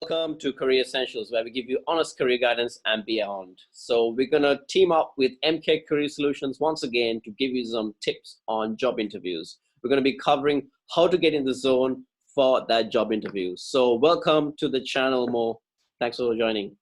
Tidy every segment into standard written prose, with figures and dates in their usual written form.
Welcome to Career Essentials, where we give you honest career guidance and beyond. So we're going to team up with MK Career Solutions once again to give you some tips on job interviews. We're going to be covering how to get in the zone for that job interview. So welcome to the channel, Mo. Thanks for joining.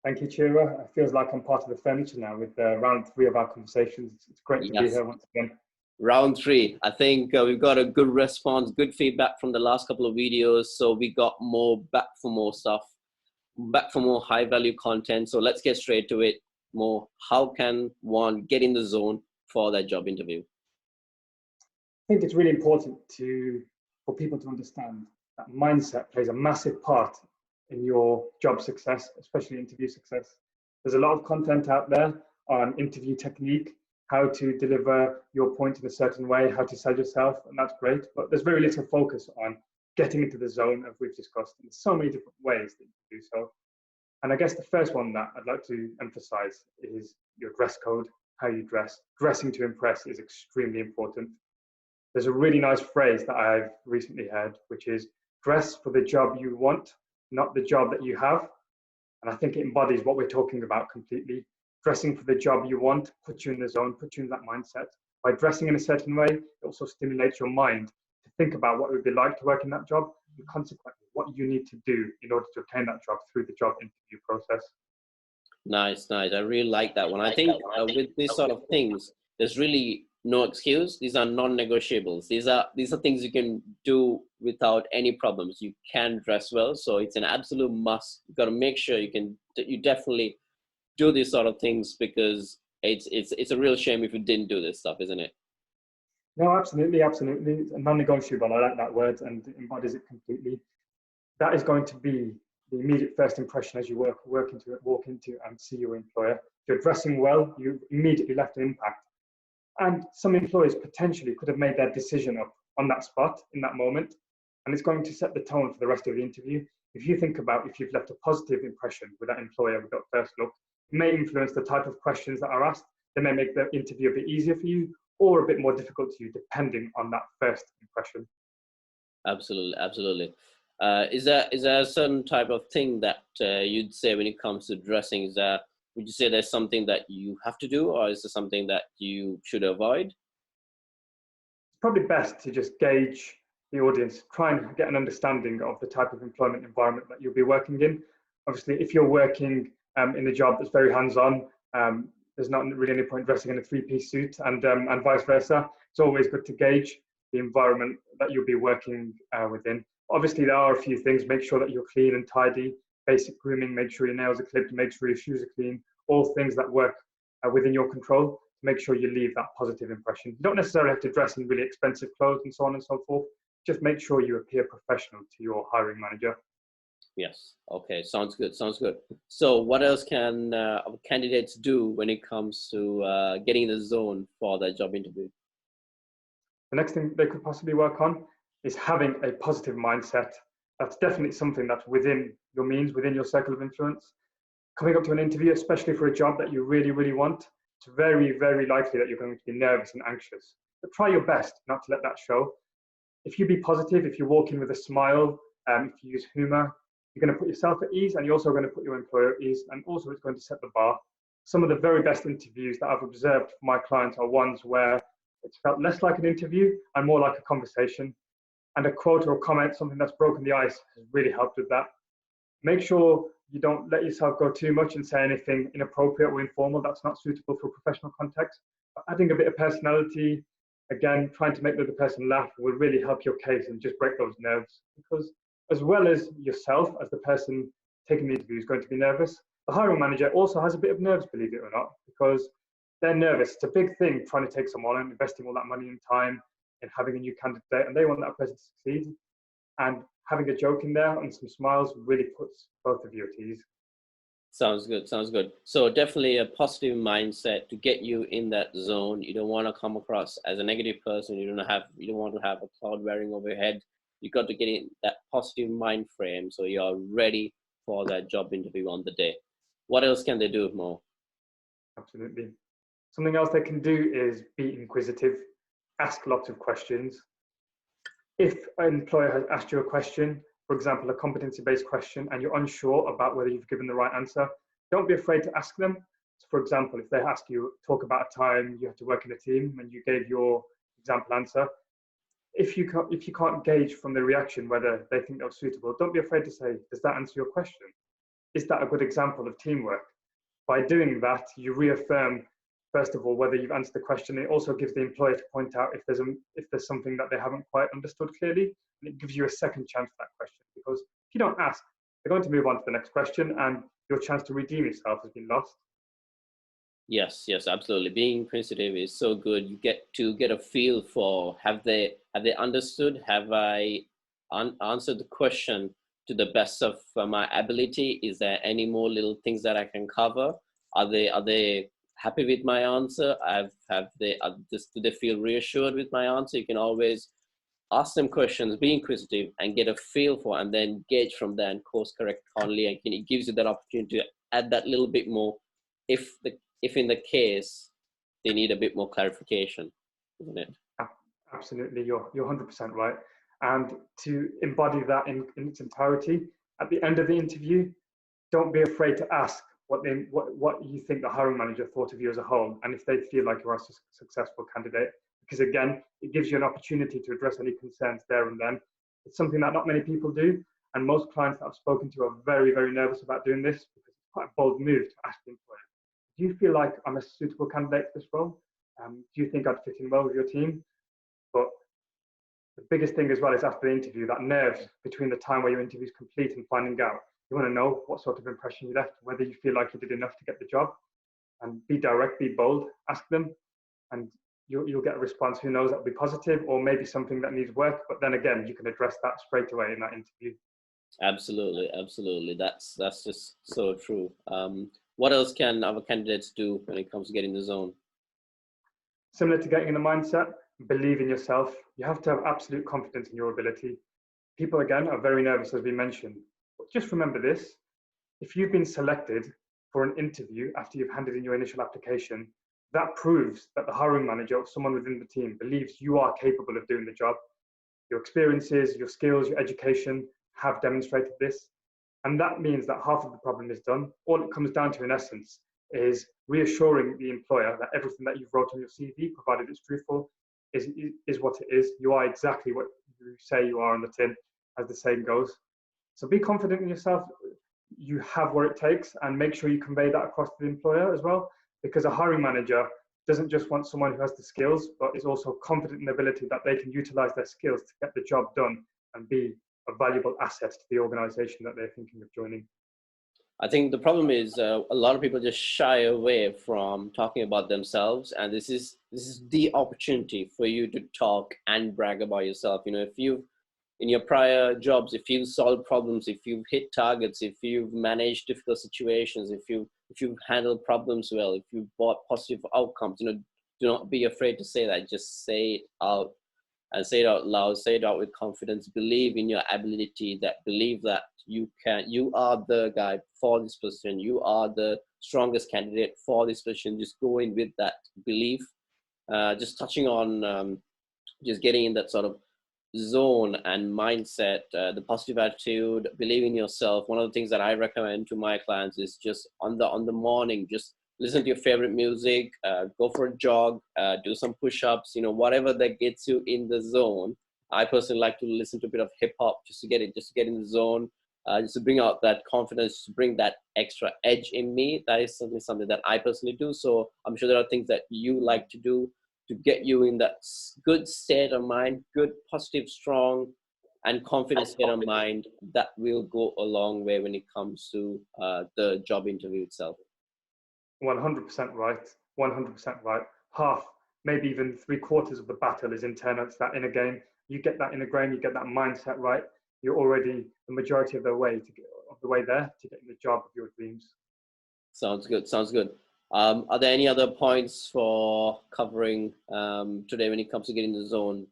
Thank you, Chira. It feels like I'm part of the furniture now with round 3 of our conversations. It's great to be here once again. Round 3. I think we've got a good response, good feedback from the last couple of videos. So we got back for more stuff, back for more high value content. So let's get straight to it. More, how can one get in the zone for that job interview? I think it's really important for people to understand that mindset plays a massive part in your job success, especially interview success. There's a lot of content out there on interview technique, how to deliver your point in a certain way, how to sell yourself, and that's great. But there's very little focus on getting into the zone, as we've discussed. And there's so many different ways that you can do so. And I guess the first one that I'd like to emphasize is your dress code, how you dress. Dressing to impress is extremely important. There's a really nice phrase that I've recently heard, which is dress for the job you want, not the job that you have. And I think it embodies what we're talking about completely. Dressing for the job you want puts you in the zone, puts you in that mindset. By dressing in a certain way, it also stimulates your mind to think about what it would be like to work in that job, and consequently what you need to do in order to obtain that job through the job interview process. Nice. I really like that one. I think with these sort of things, there's really no excuse. These are non-negotiables. These are things you can do without any problems. You can dress well, so it's an absolute must. You've got to make sure you definitely do these sort of things, because it's a real shame if you didn't do this stuff, isn't it? No, absolutely. It's a non-negotiable. I like that word, and it embodies it completely. That is going to be the immediate first impression as you walk into and see your employer. If you're dressing well, you immediately left an impact. And some employers potentially could have made their decision up on that spot in that moment, and it's going to set the tone for the rest of the interview. If you think about if you've left a positive impression with that employer with that first look, it may influence the type of questions that are asked. They may make the interview a bit easier for you or a bit more difficult to you, depending on that first impression. Absolutely. Is there a certain type of thing that you'd say when it comes to dressing? Would you say there's something that you have to do, or is there something that you should avoid? It's probably best to just gauge the audience, try and get an understanding of the type of employment environment that you'll be working in. Obviously, if you're working in a job that's very hands-on, there's not really any point dressing in a 3-piece suit, and vice versa. It's always good to gauge the environment that you'll be working within. Obviously, there are a few things. Make sure that you're clean and tidy. Basic grooming, make sure your nails are clipped, make sure your shoes are clean. All things that work within your control to make sure you leave that positive impression. You don't necessarily have to dress in really expensive clothes and so on and so forth. Just make sure you appear professional to your hiring manager. Yes. Okay. Sounds good. So what else can candidates do when it comes to getting in the zone for that job interview? The next thing they could possibly work on is having a positive mindset. That's definitely something that's within your means, within your circle of influence. Coming up to an interview, especially for a job that you really, really want, it's very, very likely that you're going to be nervous and anxious. But try your best not to let that show. If you be positive, if you walk in with a smile, if you use humor, you're going to put yourself at ease, and you're also going to put your employer at ease, and also it's going to set the bar. Some of the very best interviews that I've observed for my clients are ones where it's felt less like an interview and more like a conversation. And a quote or a comment, something that's broken the ice, has really helped with that. Make sure you don't let yourself go too much and say anything inappropriate or informal that's not suitable for professional context. But adding a bit of personality, again, trying to make the other person laugh will really help your case and just break those nerves. Because as well as yourself, as the person taking the interview is going to be nervous, the hiring manager also has a bit of nerves, believe it or not, because they're nervous. It's a big thing trying to take someone and investing all that money and time in having a new candidate, and they want that person to succeed. And having a joke in there and some smiles really puts both of you at ease. Sounds good. So definitely a positive mindset to get you in that zone. You don't want to come across as a negative person. You don't want to have a cloud wearing over your head. You got to get in that positive mind frame so you're ready for that job interview on the day. What else can they do, Mo? Absolutely. Something else they can do is be inquisitive, ask lots of questions. If an employer has asked you a question, for example, a competency-based question, and you're unsure about whether you've given the right answer, don't be afraid to ask them. So for example, if they ask you, talk about a time you have to work in a team and you gave your example answer, if you can't gauge from the reaction whether they think that was suitable, don't be afraid to say, does that answer your question? Is that a good example of teamwork? By doing that, you reaffirm, first of all, whether you've answered the question. It also gives the employer to point out if there's something that they haven't quite understood clearly, and it gives you a second chance at that question. Because if you don't ask, they're going to move on to the next question, and your chance to redeem yourself has been lost. Yes, yes, absolutely. Being inquisitive is so good. You get to get a feel for have they understood? Have I answered the question to the best of my ability? Is there any more little things that I can cover? Are they happy with my answer? Do they feel reassured with my answer? You can always ask them questions, be inquisitive, and get a feel for, and then gauge from there and course correct accordingly. And it gives you that opportunity to add that little bit more if in the case they need a bit more clarification, isn't it? Absolutely, you're 100% right. And to embody that in its entirety, at the end of the interview, don't be afraid to ask what you think the hiring manager thought of you as a whole, and if they feel like you're a successful candidate. Because again, it gives you an opportunity to address any concerns there and then. It's something that not many people do, and most clients that I've spoken to are very, very nervous about doing this because it's quite a bold move to ask the employer, do you feel like I'm a suitable candidate for this role? Do you think I'd fit in well with your team? But the biggest thing as well is after the interview, that nerves between the time where your interview is complete and finding out. You want to know what sort of impression you left, whether you feel like you did enough to get the job, and be direct, be bold, ask them, and you'll get a response. Who knows, that'll be positive, or maybe something that needs work. But then again, you can address that straight away in that interview. Absolutely, absolutely. That's just so true. What else can our candidates do when it comes to getting the zone? Similar to getting in the mindset, believe in yourself. You have to have absolute confidence in your ability. People, again, are very nervous, as we mentioned. But just remember this, if you've been selected for an interview after you've handed in your initial application, that proves that the hiring manager or someone within the team believes you are capable of doing the job. Your experiences, your skills, your education have demonstrated this. And that means that half of the problem is done. All it comes down to, in essence, is reassuring the employer that everything that you've wrote on your CV, provided it's truthful, is what it is. You are exactly what you say you are on the tin, as the saying goes. So be confident in yourself. You have what it takes, and make sure you convey that across to the employer as well, because a hiring manager doesn't just want someone who has the skills, but is also confident in the ability that they can utilize their skills to get the job done and be a valuable asset to the organization that they're thinking of joining. I think the problem is a lot of people just shy away from talking about themselves, and this is the opportunity for you to talk and brag about yourself. You know, if you've in your prior jobs, if you've solved problems, if you've hit targets, if you've managed difficult situations, if you've handled problems well, if you've brought positive outcomes, you know, do not be afraid to say that. Just say it out and say it out loud, say it out with confidence, believe in your ability, believe that you are the guy for this position, you are the strongest candidate for this position. Just go in with that belief. Just touching on just getting in that sort of zone and mindset, the positive attitude, believe in yourself. One of the things that I recommend to my clients is just on the morning, just listen to your favorite music, go for a jog, do some push-ups, you know, whatever that gets you in the zone. I personally like to listen to a bit of hip hop just to get in the zone, just to bring out that confidence, to bring that extra edge in me. That is something that I personally do. So I'm sure there are things that you like to do to get you in that good state of mind, good, positive, strong, and confident state of mind that will go a long way when it comes to the job interview itself. 100% right. 100% right. Half, maybe even 3/4 of the battle is internal. It's that inner game. You get that inner game, you get that mindset right. You're already the majority of the way there to getting the job of your dreams. Sounds good. Sounds good. Are there any other points for covering today when it comes to getting the zone?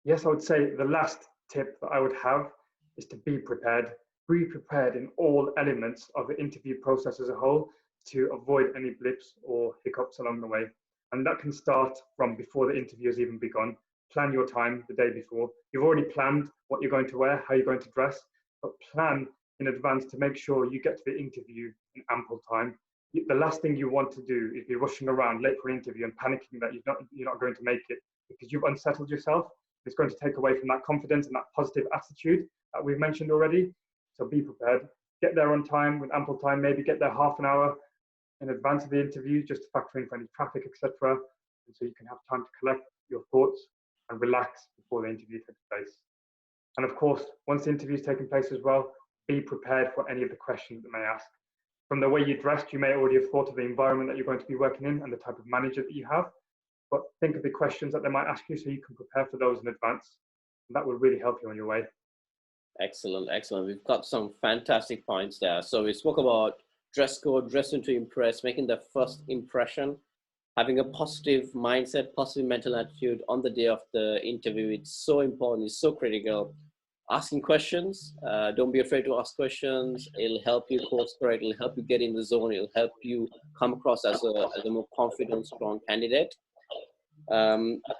Yes, I would say the last tip that I would have is to be prepared. Be prepared in all elements of the interview process as a whole to avoid any blips or hiccups along the way. And that can start from before the interview has even begun. plan your time the day before. You've already planned what you're going to wear, how you're going to dress, but plan in advance to make sure you get to the interview in ample time. The last thing you want to do is be rushing around late for an interview and panicking that you're not going to make it, because you've unsettled yourself. It's going to take away from that confidence and that positive attitude that we've mentioned already. So be prepared. Get there on time, with ample time. Maybe get there half an hour in advance of the interview, just to factor in for any traffic, etc. And so you can have time to collect your thoughts and relax before the interview takes place. And of course, once the interview is taking place as well, be prepared for any of the questions that they may ask. From the way you dressed, you may already have thought of the environment that you're going to be working in and the type of manager that you have. But think of the questions that they might ask you so you can prepare for those in advance. And that will really help you on your way. Excellent, excellent. We've got some fantastic points there. So we spoke about dress code, dressing to impress, making the first impression, having a positive mindset, positive mental attitude on the day of the interview. It's so important, it's so critical. Asking questions, don't be afraid to ask questions. It'll help you course correct, it'll help you get in the zone, it'll help you come across as a more confident, strong candidate.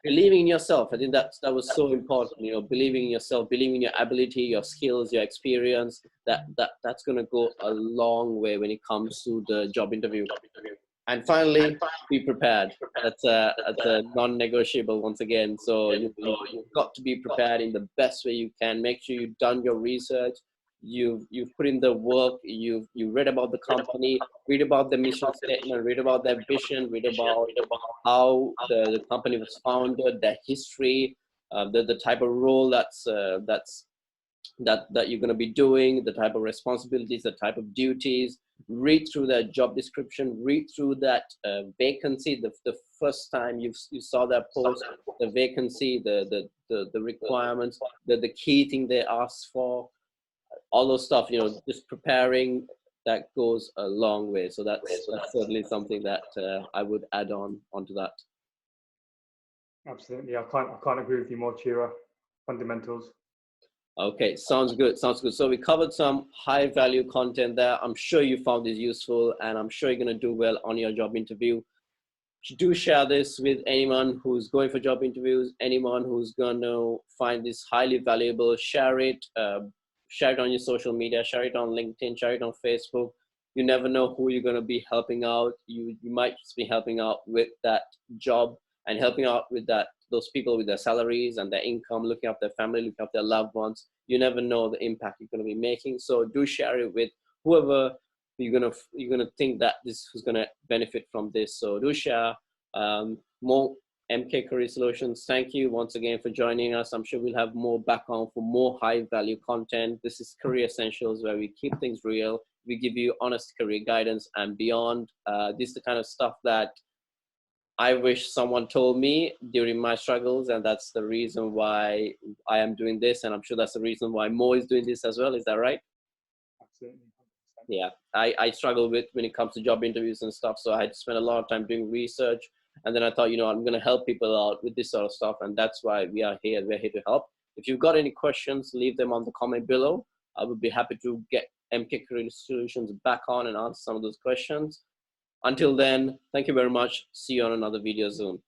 Believing in yourself, I think that was so important. You know, believing in yourself, believing in your ability, your skills, your experience. That's going to go a long way when it comes to the job interview. And finally, be prepared. That's a non-negotiable once again. So you've got to be prepared in the best way you can. Make sure you've done your research. You've put in the work. You read about the company, read about the mission statement, read about their vision, read about how the company was founded, their history, the type of role that you're going to be doing, the type of responsibilities, the type of duties. Read through that job description, read through that vacancy the first time you saw that post, the vacancy, the requirements, the key thing they asked for, all those stuff, you know, just preparing, that goes a long way. So that's certainly something that I would add onto that. Absolutely, I can't agree with you more, Chira. Fundamentals. Okay, sounds good, sounds good. So we covered some high value content there. I'm sure you found this useful, and I'm sure you're going to do well on your job interview. Do share this with anyone who's going for job interviews, anyone who's going to find this highly valuable. Share it on your social media, share it on LinkedIn, share it on Facebook. You never know who you're going to be helping out. You might just be helping out with that job and helping out with those people with their salaries and their income, looking after their family, looking after their loved ones. You never know the impact you're going to be making. So do share it with whoever you're gonna think that this is gonna benefit from this. So do share. More MK Career Solutions, thank you once again for joining us. I'm sure we'll have more back on for more high value content. This is Career Essentials, where we keep things real. We give you honest career guidance and beyond. This is the kind of stuff that I wish someone told me during my struggles, and that's the reason why I am doing this, and I'm sure that's the reason why Mo is doing this as well. Is that right? Absolutely. Yeah, I struggle with when it comes to job interviews and stuff. So I had to spend a lot of time doing research, and then I thought, you know, I'm going to help people out with this sort of stuff, and that's why we are here. We're here to help. If you've got any questions, leave them on the comment below. I would be happy to get MK Career Solutions back on and answer some of those questions. Until then, thank you very much. See you on another video soon.